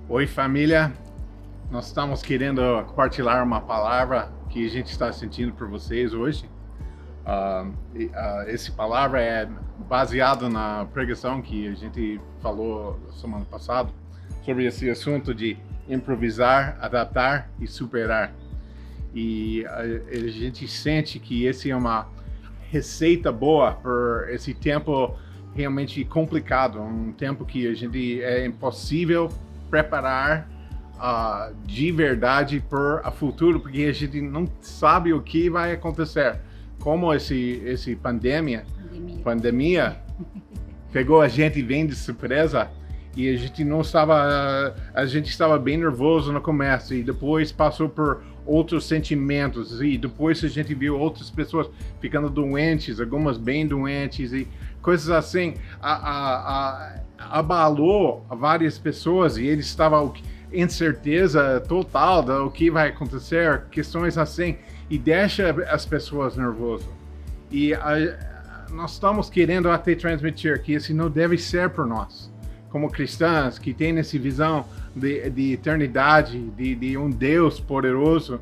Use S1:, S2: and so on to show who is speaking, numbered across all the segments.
S1: Oi, família. Nós estamos querendo compartilhar uma palavra que a gente está sentindo por vocês hoje. Essa palavra é baseada na pregação que a gente falou semana passada sobre esse assunto de improvisar, adaptar e superar. E a gente sente que esse é uma receita boa por esse tempo realmente complicado, um tempo que a gente é impossível preparar de verdade para o futuro, porque a gente não sabe o que vai acontecer. Como esse pandemia pegou a gente bem de surpresa e a gente estava bem nervoso no começo e depois passou por outros sentimentos e depois a gente viu outras pessoas ficando doentes, algumas bem doentes e coisas assim, abalou várias pessoas e eles estavam incerteza total do que vai acontecer, questões assim, e deixa as pessoas nervosas. E nós estamos querendo até transmitir que isso não deve ser por nós, como cristãos que têm essa visão de eternidade, de um Deus poderoso,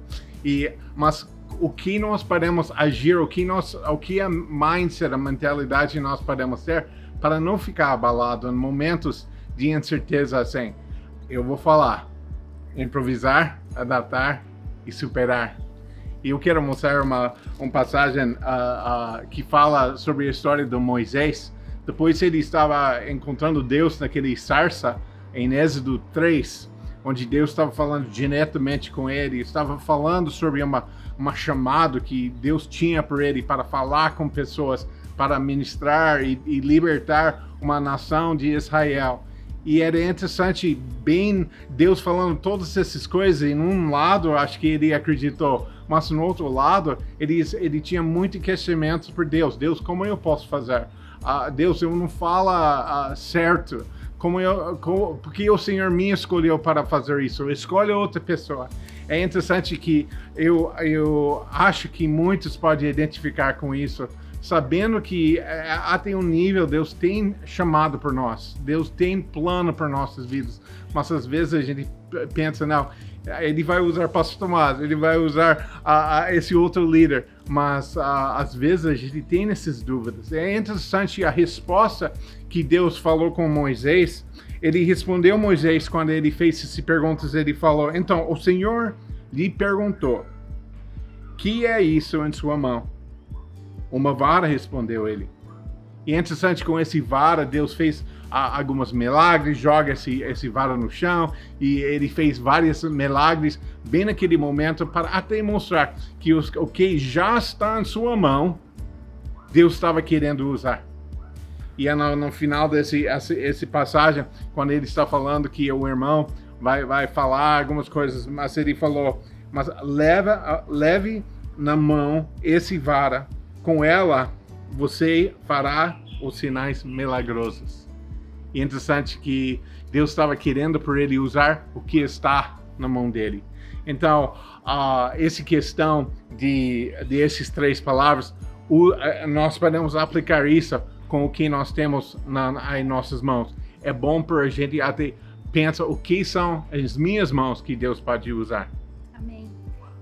S1: mas o que nós podemos agir, o que a mindset, a mentalidade nós podemos ter para não ficar abalado em momentos de incerteza assim. Eu vou falar, improvisar, adaptar e superar. E eu quero mostrar uma passagem que fala sobre a história de Moisés. Depois ele estava encontrando Deus naquele sarça em Êxodo 3, onde Deus estava falando diretamente com ele, estava falando sobre uma chamado que Deus tinha por ele para falar com pessoas, para ministrar e libertar uma nação de Israel. E era interessante, bem Deus falando todas essas coisas, e num lado acho que ele acreditou, mas no outro lado ele tinha muitos questionamentos por Deus. Deus, como eu posso fazer? Deus, eu não falo certo. Porque o Senhor me escolheu para fazer isso? Escolhe outra pessoa. É interessante que eu acho que muitos podem identificar com isso, sabendo que até um nível Deus tem chamado por nós, Deus tem plano para nossas vidas, mas às vezes a gente pensa, não, ele vai usar Pastor Tomás, ele vai usar esse outro líder, mas às vezes a gente tem essas dúvidas. É interessante a resposta que Deus falou com Moisés. Ele respondeu a Moisés quando ele fez essas perguntas, ele falou, então, o Senhor lhe perguntou, que é isso em sua mão? Uma vara, respondeu ele. E é interessante, com esse vara, Deus fez alguns milagres, joga esse vara no chão, e ele fez vários milagres bem naquele momento para até mostrar que o que já está em sua mão, Deus estava querendo usar. E é no final desse passagem, quando ele está falando que o irmão vai falar algumas coisas, mas ele falou, mas leve na mão esse vara, com ela você fará os sinais milagrosos. E é interessante que Deus estava querendo por ele usar o que está na mão dele. Então, essa questão de essas três palavras, nós podemos aplicar isso com o que nós temos em nossas mãos. É bom para a gente até pensar o que são as minhas mãos que Deus pode usar.
S2: Amém.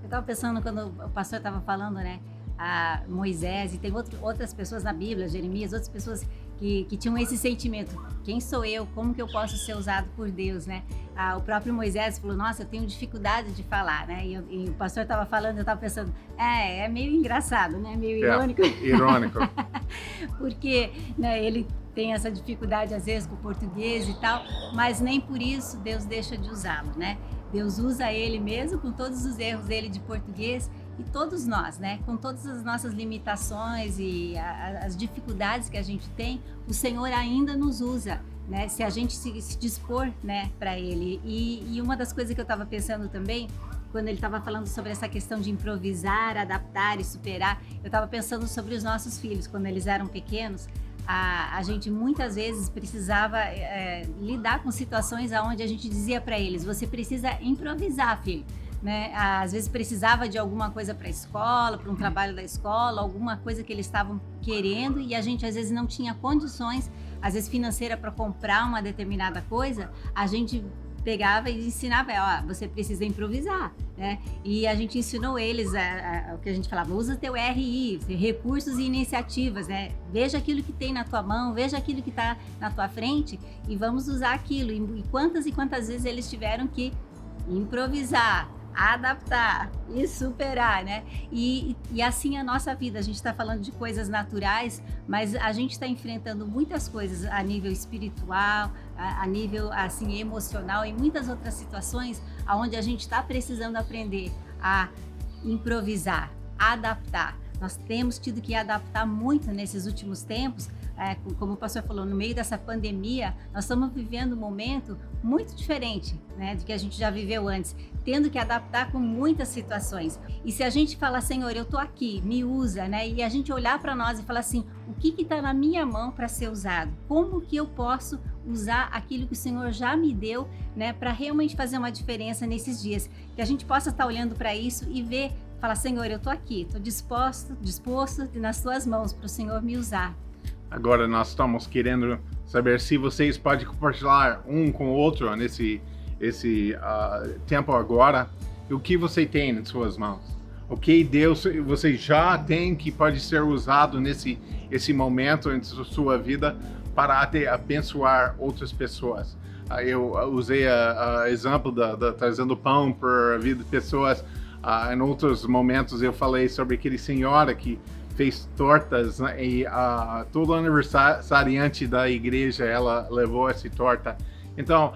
S2: Eu estava pensando quando o pastor estava falando, né? A Moisés, e tem outras pessoas na Bíblia, Jeremias, outras pessoas que tinham esse sentimento. Quem sou eu? Como que eu posso ser usado por Deus, né? O próprio Moisés falou, nossa, eu tenho dificuldade de falar, né? E o pastor estava falando, eu estava pensando, é meio engraçado, né? Meio irônico.
S1: Irônico.
S2: Porque, né, ele tem essa dificuldade às vezes com o português e tal, mas nem por isso Deus deixa de usá-lo, né? Deus usa ele mesmo com todos os erros dele de português. E todos nós, né, com todas as nossas limitações e as dificuldades que a gente tem, o Senhor ainda nos usa, né, se a gente se dispor, né, para Ele. E uma das coisas que eu estava pensando também, quando ele estava falando sobre essa questão de improvisar, adaptar e superar, eu estava pensando sobre os nossos filhos, quando eles eram pequenos. A gente muitas vezes precisava lidar com situações onde a gente dizia para eles, você precisa improvisar, filho. Né? Às vezes precisava de alguma coisa para a escola, para um trabalho da escola, alguma coisa que eles estavam querendo e a gente às vezes não tinha condições, às vezes financeira, para comprar uma determinada coisa, a gente pegava e ensinava, ó, você precisa improvisar, né? E a gente ensinou eles o que a gente falava, usa teu RI, recursos e iniciativas, né? Veja aquilo que tem na tua mão, veja aquilo que está na tua frente e vamos usar aquilo. E quantas vezes eles tiveram que improvisar, adaptar e superar, né? E assim a nossa vida, a gente está falando de coisas naturais, mas a gente está enfrentando muitas coisas a nível espiritual, a nível assim emocional e muitas outras situações onde a gente está precisando aprender a improvisar, adaptar. Nós temos tido que adaptar muito nesses últimos tempos, como o pastor falou, no meio dessa pandemia, nós estamos vivendo um momento muito diferente, né, do que a gente já viveu antes, tendo que adaptar com muitas situações. E se a gente falar, Senhor, eu estou aqui, me usa, né, e a gente olhar para nós e falar assim, o que está na minha mão para ser usado? Como que eu posso usar aquilo que o Senhor já me deu, né, para realmente fazer uma diferença nesses dias? Que a gente possa estar olhando para isso e ver, falar, Senhor, eu estou aqui, estou disposto nas tuas mãos para o Senhor me usar.
S1: Agora nós estamos querendo saber se vocês podem compartilhar um com o outro nesse tempo agora, o que você tem nas suas mãos. O que Deus você já tem que pode ser usado nesse momento em sua vida para até abençoar outras pessoas. Eu usei o exemplo da trazendo pão para a vida de pessoas. Em outros momentos eu falei sobre aquele senhora que fez tortas, né? E todo aniversariante da igreja ela levou essa torta. Então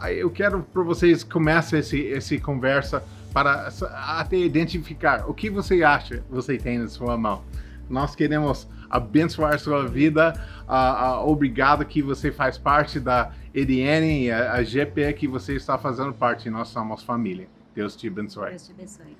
S1: eu quero para vocês começar essa conversa para até identificar o que você acha que você tem na sua mão. Nós queremos abençoar sua vida. Obrigado que você faz parte da EDN e a GP que você está fazendo parte. Nós somos família. Deus te abençoe.
S2: Deus te abençoe.